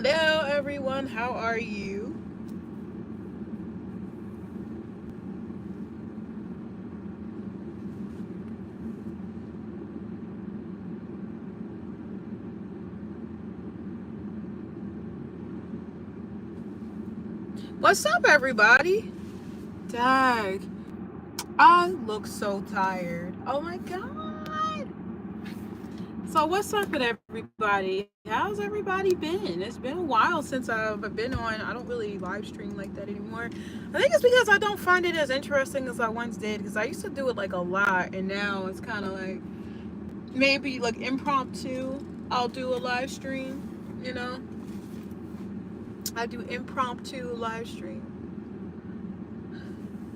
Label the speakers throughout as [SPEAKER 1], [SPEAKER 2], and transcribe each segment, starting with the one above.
[SPEAKER 1] Hello, everyone. How are you? What's up, everybody? Dag, I look so tired. Oh my god. So, what's up with everybody? How's everybody been? It's been a while since I've been on. I don't really live stream like that anymore. I think it's because I don't find it as interesting as I once did. Because I used to do it like a lot, and now it's kind of like maybe like impromptu. I'll do a live stream, I do impromptu live stream.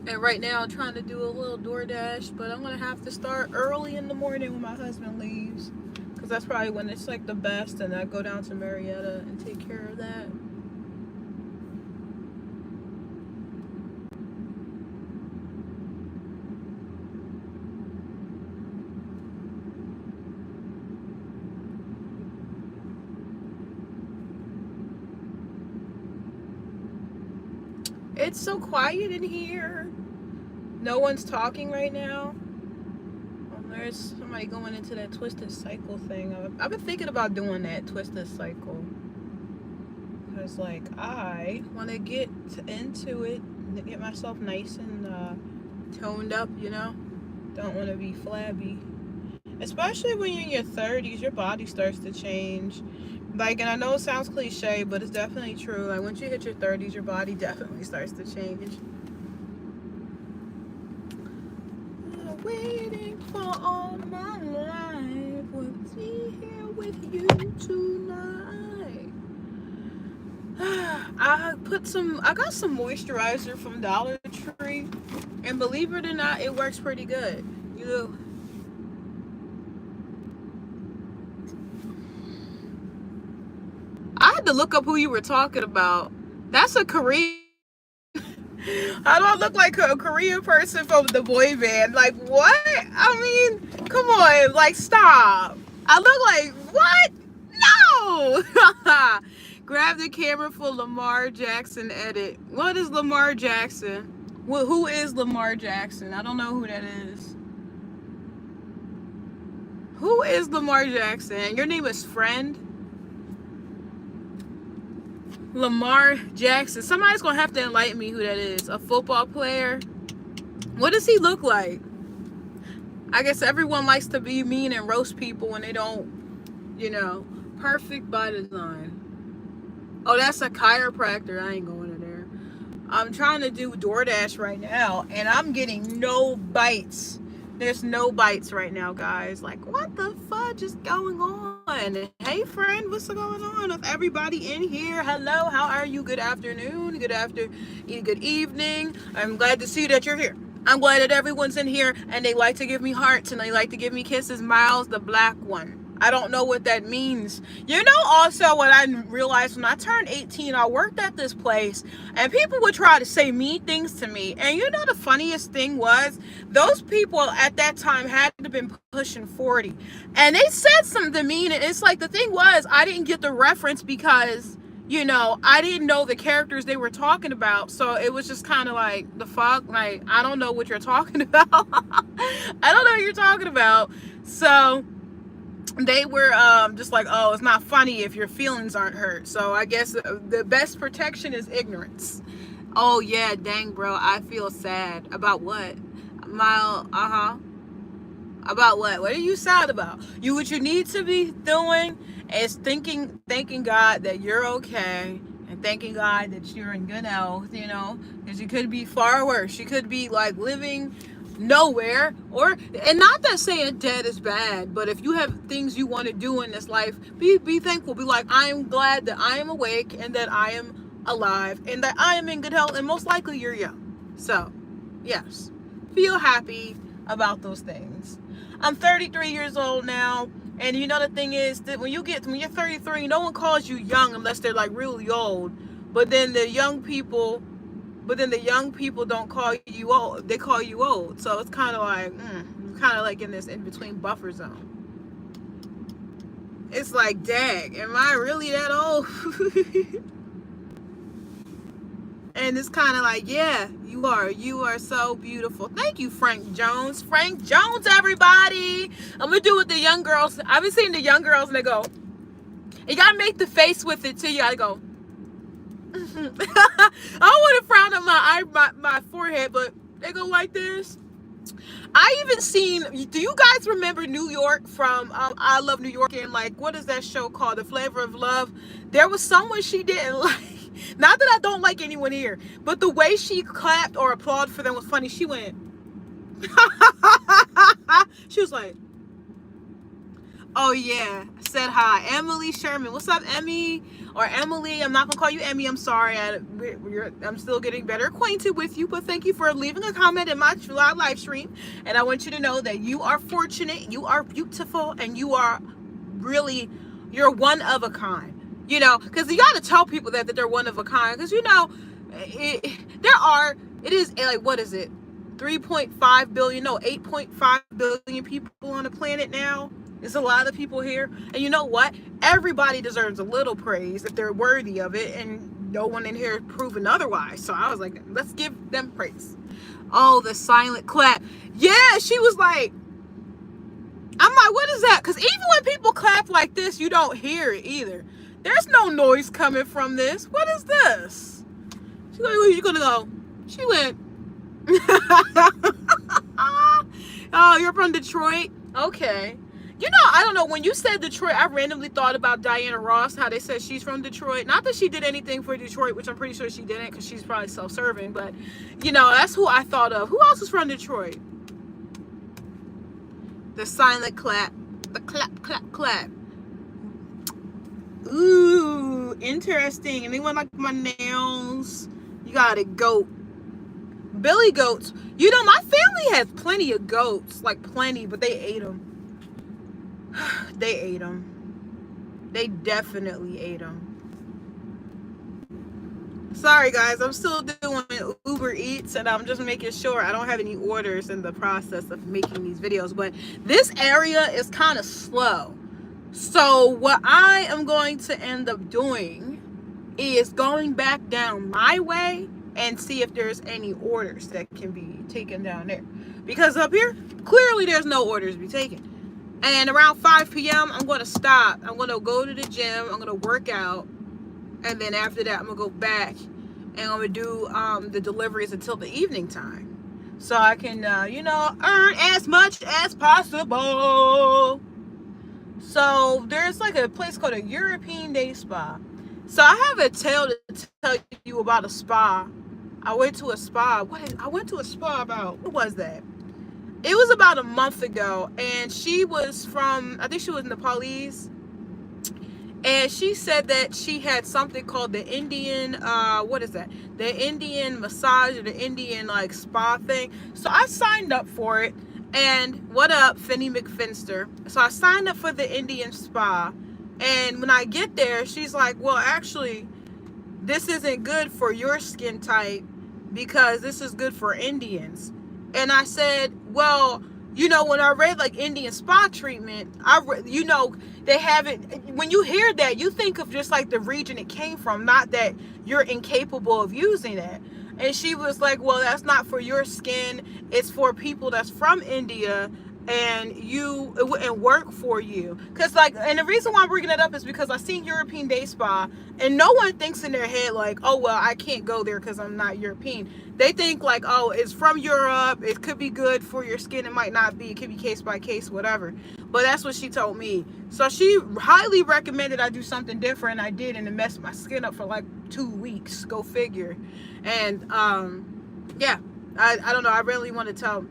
[SPEAKER 1] And right now I'm trying to do a little DoorDash, but I'm gonna have to start early in the morning when my husband leaves. Cause that's probably when it's like the best, and I go down to Marietta and take care of that. It's so quiet in here. No one's talking right now. There's somebody going into that twisted cycle thing. I've been thinking about doing that twisted cycle. Because, like, I want to get into it, get myself nice and toned up, Don't want to be flabby. Especially when you're in your 30s, your body starts to change. Like, and I know it sounds cliche, but it's definitely true. Like, once you hit your 30s, your body definitely starts to change. Waiting for all my life, will be here with you tonight. I got some moisturizer from Dollar Tree, and believe it or not, it works pretty good. I had to look up who you were talking about. That's a Korean. How do I look like a Korean person from the boy band? Like, what? I mean, come on, like, stop. I look like, what? No! Grab the camera for Lamar Jackson edit. What is Lamar Jackson? Who is Lamar Jackson? I don't know who that is. Who is Lamar Jackson? Your name is Friend? Lamar Jackson. Somebody's gonna have to enlighten me who that is. A football player? What does he look like? I guess everyone likes to be mean and roast people when they don't, perfect by design. Oh, that's a chiropractor. I ain't going in there. I'm trying to do DoorDash right now, and I'm getting no bites. There's no bites right now, guys. Like, what the fudge is going on? Hey, friend, what's going on with everybody in here? Hello, how are you? Good afternoon, good evening. I'm glad to see that you're here. I'm glad that everyone's in here, and they like to give me hearts, and they like to give me kisses. Miles, the black one. I don't know what that means. Also what I realized when I turned 18, I worked at this place, and people would try to say mean things to me. And the funniest thing was, those people at that time had to have been pushing 40. And they said something mean, and it's like, the thing was, I didn't get the reference because, I didn't know the characters they were talking about. So it was just kind of like, the fuck? Like, I don't know what you're talking about. I don't know what you're talking about. So they were just like, oh, it's not funny if your feelings aren't hurt. So I guess the best protection is ignorance. Oh yeah, dang, bro, I feel sad. About what? About what? What are you sad about? What you need to be doing is thanking God that you're okay, and thanking God that you're in good health, because you could be far worse. You could be like living nowhere, and not that saying dead is bad, but if you have things you want to do in this life, be thankful. Be like, I am glad that I am awake, and that I am alive, and that I am in good health, and most likely you're young. So yes, feel happy about those things. I'm 33 years old now, and the thing is that when you're 33, no one calls you young unless they're like really old. But then the young people don't call you old. They call you old. So it's kind of like in this in between buffer zone. It's like, dang, am I really that old? And it's kind of like, yeah, you are. You are so beautiful. Thank you, Frank Jones. Frank Jones, everybody. I'm going to do with the young girls. I've been seeing the young girls and they go, you got to make the face with it too. You got to go. I don't want to frown on my forehead, but they go like this. I even seen, do you guys remember New York from I Love New York, and like, what is that show called? The Flavor of Love. There was someone she didn't like. Not that I don't like anyone here, but the way she clapped or applauded for them was funny. She went, she was like, oh yeah, said hi. Emily Sherman. What's up, Emmy? Or Emily. I'm not going to call you Emmy. I'm sorry. I'm still getting better acquainted with you. But thank you for leaving a comment in my live stream. And I want you to know that you are fortunate. You are beautiful. And you are really, you're one of a kind. You know, because you got to tell people that they're one of a kind. Because, you know, it is like, what is it? 3.5 billion, no, 8.5 billion people on the planet now. There's a lot of people here. And you know what? Everybody deserves a little praise if they're worthy of it. And no one in here proven otherwise. So I was like, let's give them praise. Oh, the silent clap. Yeah, she was like, I'm like, what is that? Because even when people clap like this, you don't hear it either. There's no noise coming from this. What is this? She's like, where you gonna go? She went, oh, you're from Detroit? Okay. You know, I don't know. When you said Detroit, I randomly thought about Diana Ross, how they said she's from Detroit. Not that she did anything for Detroit, which I'm pretty sure she didn't because she's probably self-serving. But, you know, that's who I thought of. Who else is from Detroit? The silent clap. The clap, clap, clap. Ooh, interesting. Anyone like my nails? You got a goat. Billy goats. You know, my family has plenty of goats. Like, plenty, but they ate them. They ate them. They definitely ate them. Sorry, guys. I'm still doing Uber Eats, and I'm just making sure I don't have any orders in the process of making these videos. But this area is kind of slow. So what I am going to end up doing is going back down my way and see if there's any orders that can be taken down there. Because up here, clearly there's no orders to be taken. And around 5 p.m., I'm going to stop. I'm going to go to the gym. I'm going to work out. And then after that, I'm going to go back. And I'm going to do the deliveries until the evening time. So I can, you know, earn as much as possible. So there's like a place called a European Day Spa. So I have a tale to tell you about a spa. I went to a spa. I went to a spa about, what was that? It was about a month ago, and she was from, I think she was Nepalese, and she said that she had something called the Indian, what is that? The Indian massage or the Indian like spa thing. So I signed up for it, and what up, Finny McFinster? So I signed up for the Indian spa, and when I get there, she's like, well, actually, this isn't good for your skin type because this is good for Indians. And I said, well, you know, when I read like Indian spa treatment, you know, they haven't, when you hear that, you think of just like the region it came from, not that you're incapable of using it. And she was like, well, that's not for your skin. It's for people that's from India, and it wouldn't work for you. Because like, and the reason why I'm bringing it up is because I seen European Day Spa, and no one thinks in their head like, oh, well, I can't go there because I'm not European. They think like, oh, it's from Europe. It could be good for your skin. It might not be. It could be case by case, whatever. But that's what she told me. So she highly recommended I do something different. I did, and it messed my skin up for like 2 weeks. Go figure. And yeah, I don't know. I really want to tell.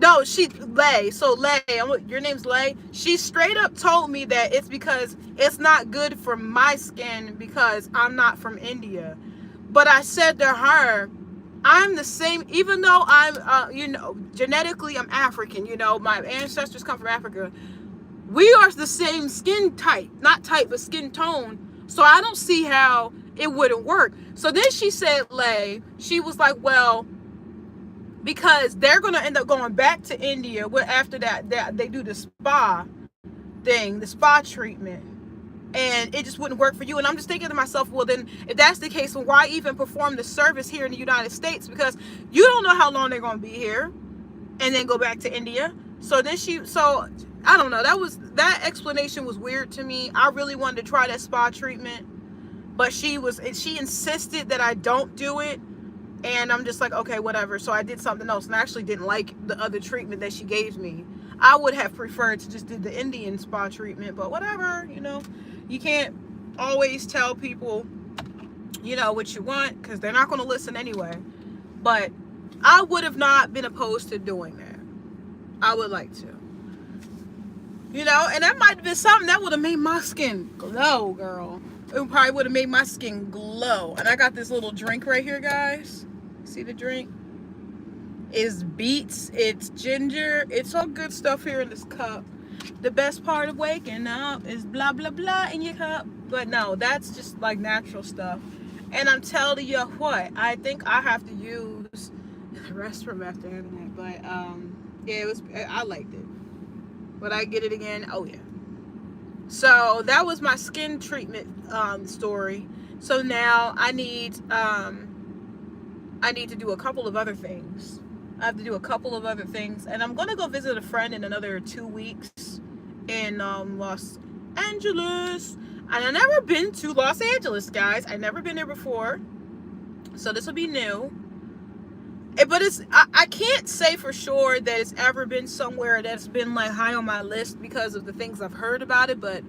[SPEAKER 1] No, Lay. So Lay, your name's Lay. She straight up told me that it's because it's not good for my skin because I'm not from India. But I said to her, I'm the same, even though I'm, you know, genetically I'm African, you know, my ancestors come from Africa. We are the same skin type, not type, but skin tone. So I don't see how it wouldn't work. So then she said, Lay, she was like, well, because they're going to end up going back to India after that they do the spa. thing, the spa treatment, and it just wouldn't work for you. And I'm just thinking to myself, well, then if that's the case, well, why even perform the service here in the United States? Because you don't know how long they're going to be here and then go back to India. So then I don't know, that explanation was weird to me. I really wanted to try that spa treatment, but she insisted that I don't do it. And I'm just like, okay, whatever. So I did something else, and I actually didn't like the other treatment that she gave me. I would have preferred to just do the Indian spa treatment, but whatever, you can't always tell people, what you want, because they're not going to listen anyway. But I would have not been opposed to doing that. I would like to. And that might have been something that would have made my skin glow, girl. It probably would have made my skin glow. And I got this little drink right here, guys. See the drink? It's beets, it's ginger, it's all good stuff here in this cup. The best part of waking up is blah blah blah in your cup. But no, that's just like natural stuff. And I'm telling you what, I think I have to use the restroom after having that. But yeah, I liked it. Would I get it again? Oh yeah. So that was my skin treatment story. So now I need to do a couple of other things. I have to do a couple of other things, and I'm gonna go visit a friend in another 2 weeks in Los Angeles. And I've never been to Los Angeles, guys. I've never been there before, so this will be new. But I can't say for sure that it's ever been somewhere that's been like high on my list because of the things I've heard about it. But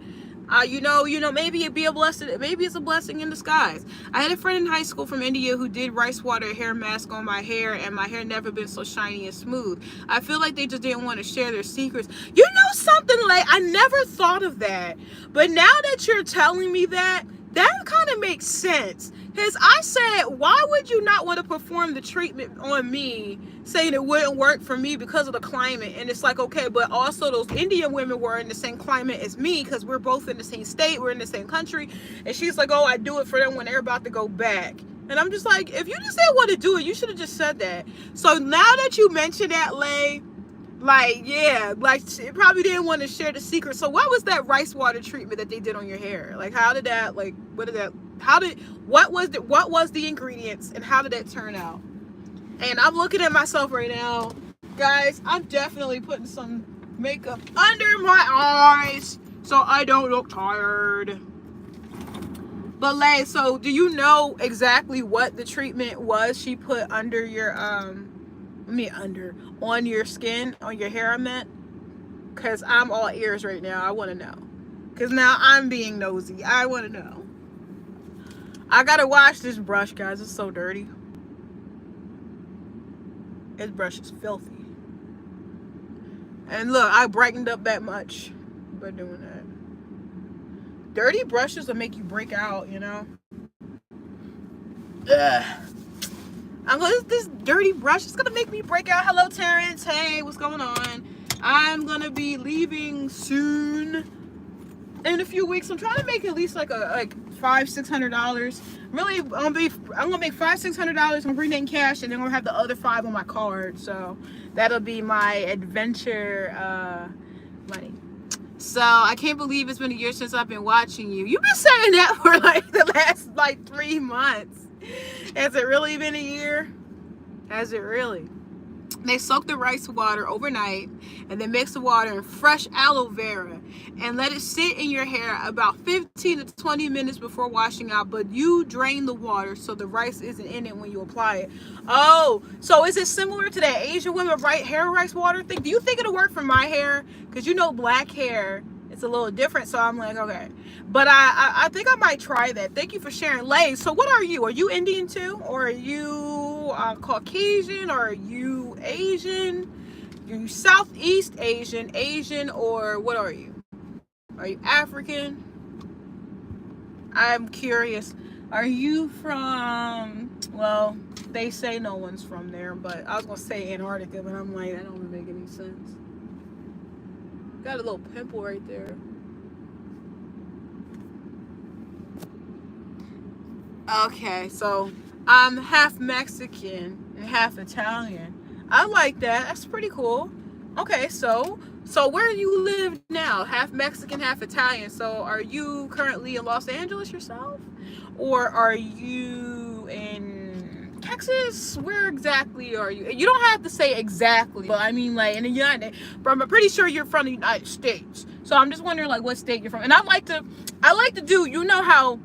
[SPEAKER 1] maybe it'd be a blessing. Maybe it's a blessing in disguise. I had a friend in high school from India who did rice water hair mask on my hair, and my hair never been so shiny and smooth. I feel like they just didn't want to share their secrets. You know something, like, I never thought of that, but now that you're telling me that kind of makes sense. Because I said, why would you not want to perform the treatment on me, saying it wouldn't work for me because of the climate? And it's like, okay, but also those Indian women were in the same climate as me, because we're both in the same state, we're in the same country. And she's like, oh, I do it for them when they're about to go back. And I'm just like, if you just didn't want to do it, you should have just said that. So now that you mentioned that, Lay, like, yeah, like, she probably didn't want to share the secret. So what was that rice water treatment that they did on your hair? Like, how did that, like, what was the ingredients, and how did that turn out? And I'm looking at myself right now, guys. I'm definitely putting some makeup under my eyes so I don't look tired. But Lay, so do you know exactly what the treatment was she put under your on your skin, on your hair, I meant? Because I'm all ears right now. I want to know. Because now I'm being nosy. I want to know. I gotta wash this brush, guys. It's so dirty. This brush is filthy. And look, I brightened up that much by doing that. Dirty brushes will make you break out, Ugh. This dirty brush is gonna make me break out. Hello, Terrence. Hey, what's going on? I'm gonna be leaving soon. In a few weeks. I'm trying to make at least like $500-600. Really, I'm gonna make $500-600. I'm bringing in cash, and then I'm gonna have the other $5 on my card. So that'll be my adventure money. So I can't believe it's been a year since I've been watching you. You've been saying that for like the last 3 months. Has it really been a year? Has it really? They soak the rice water overnight, and then mix the water in fresh aloe vera and let it sit in your hair about 15 to 20 minutes before washing out. But you drain the water so the rice isn't in it when you apply it. Oh, so is it similar to that Asian women hair rice water thing? Do you think it'll work for my hair? Because black hair, it's a little different. So I'm like, okay. But I think I might try that. Thank you for sharing. Lay, so what are you? Are you Indian too? Or are you Caucasian? Or are you Asian? Are you Southeast Asian, or what are you? Are you African? I'm curious. Are you from, well, they say no one's from there, but I was going to say Antarctica, but I'm like, that don't make any sense. Got a little pimple right there. Okay, so I'm half Mexican and half Italian. I like that. That's pretty cool. Okay, so So where do you live now? Half Mexican, half Italian. So are you currently in Los Angeles yourself? Or are you in Texas? Where exactly are you? You don't have to say exactly, but I mean like in the United, but I'm pretty sure you're from the United States. So I'm just wondering like what state you're from. And I like to do, you know how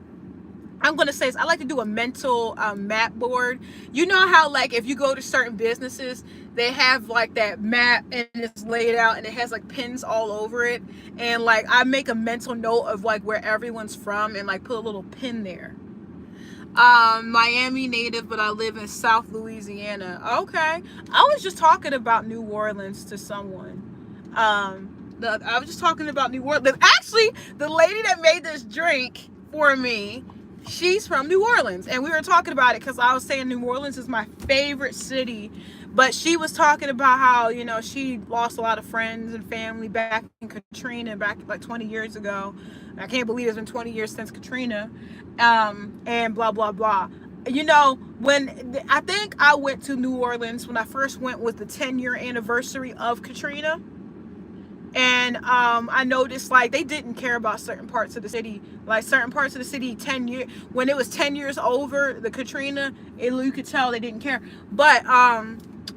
[SPEAKER 1] I'm gonna say this, I like to do a mental map board. You know how like if you go to certain businesses, they have like that map and it's laid out and it has like pins all over it. And like I make a mental note of like where everyone's from and like put a little pin there. Miami native, but I live in South Louisiana. Okay. I was just talking about New Orleans to someone. I was just talking about New Orleans. Actually, the lady that made this drink for me, she's from New Orleans, and we were talking about it because I was saying New Orleans is my favorite city, but she was talking about how, you know, she lost a lot of friends and family back in Katrina back like 20 years ago. I can't believe it's been 20 years since Katrina, and blah blah blah. You know, when I think I went to New Orleans when I first went was the 10-year anniversary of Katrina. And I noticed like they didn't care about certain parts of the city, like certain parts of the city 10 years when it was 10 years over the Katrina, you could tell they didn't care. But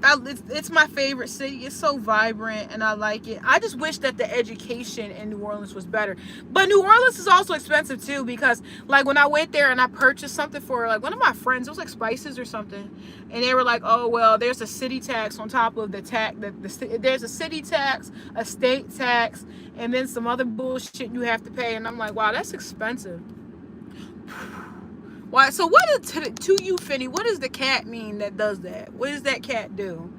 [SPEAKER 1] it's my favorite city. It's so vibrant and I like it. I just wish that the education in New Orleans was better. But New Orleans is also expensive too, because like when I went there and I purchased something for like one of my friends, it was like spices or something, and they were like, oh well, there's a city tax on top of the tax. There's a city tax, a state tax, and then some other bullshit you have to pay. And I'm like, wow, that's expensive. Why? So what is to you, Finny? What does the cat mean that does that? What does that cat do?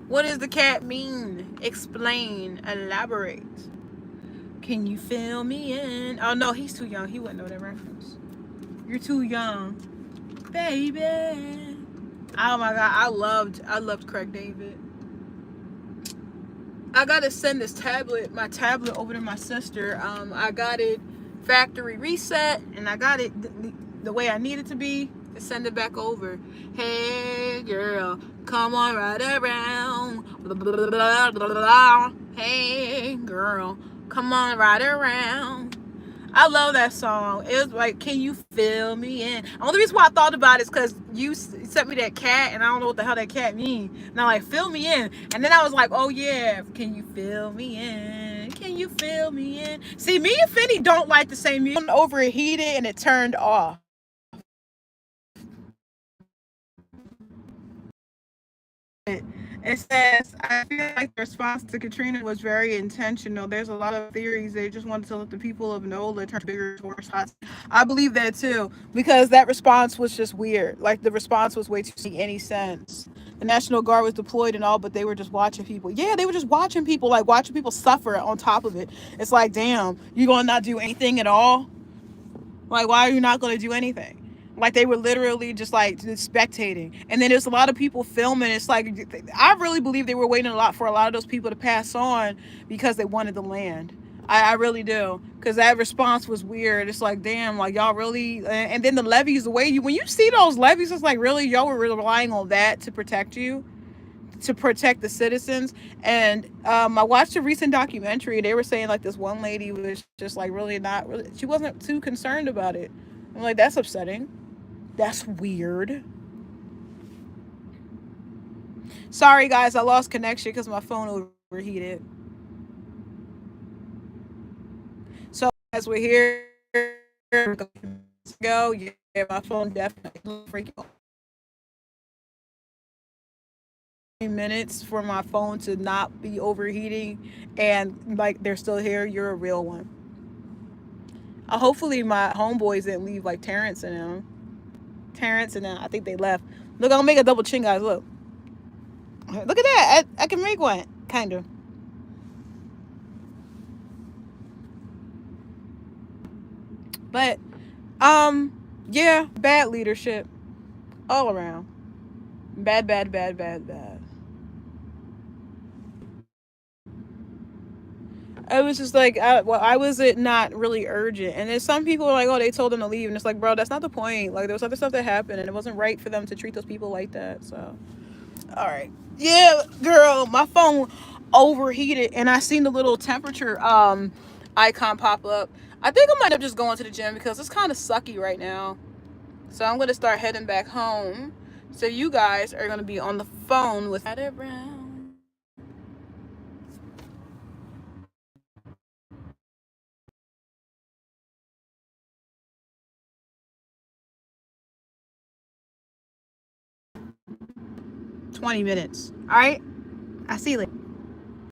[SPEAKER 1] What does the cat mean? Explain. Elaborate. Can you fill me in? Oh no, he's too young. He wouldn't know that reference. You're too young, baby. Oh my god, I loved Craig David. I gotta send my tablet over to my sister. I got it factory reset, and I got it the way I need it to be to send it back over. Hey girl, come on right around. Blah, blah, blah, blah, blah. Hey girl, come on right around. I love that song. It was like, can you fill me in? The only reason why I thought about it is because you sent me that cat, and I don't know what the hell that cat means. And I'm like, fill me in. And then I was like, oh yeah, can you fill me in? Can you fill me in? See, me and Finny don't like the same music. Overheated and it turned off. It says, I feel like the response to Katrina was very intentional. There's a lot of theories. They just wanted to let the people of NOLA turn bigger towards hot. I believe that too, because that response was just weird. Like the response was way too make any sense. The National Guard was deployed and all, but they were just watching people. Yeah, they were just watching people, like watching people suffer on top of it. It's like, damn, you gonna not do anything at all? Like, why are you not gonna do anything? Like they were literally just like spectating, and then there's a lot of people filming. It's like I really believe they were waiting a lot for a lot of those people to pass on because they wanted the land. I really do, because that response was weird. It's like, damn, like y'all really. And then the levees, the way when you see those levees, it's like, really, y'all were relying on that to protect you, to protect the citizens. And I watched a recent documentary. They were saying like this one lady was just like really not really. She wasn't too concerned about it. I'm like, that's upsetting. That's weird. Sorry, guys, I lost connection because my phone overheated. So as we're here, go. Yeah, my phone definitely freaking. Minutes for my phone to not be overheating, and like they're still here. You're a real one. Hopefully, my homeboys didn't leave, like Terrence and them. Terrence and I think they left. Look, I'll make a double chin, guys. Look at that. I can make one, kind of. But yeah, bad leadership all around. Bad. I was just like, why was it not really urgent? And then some people are like, oh, they told them to leave, and it's like, bro, that's not the point. Like there was other stuff that happened, and it wasn't right for them to treat those people like that. So all right, yeah, girl, my phone overheated, and I seen the little temperature icon pop up. I think I might have just going to the gym because it's kind of sucky right now. So I'm gonna start heading back home. So you guys are gonna be on the phone with around. 20 minutes. All right. I see you later.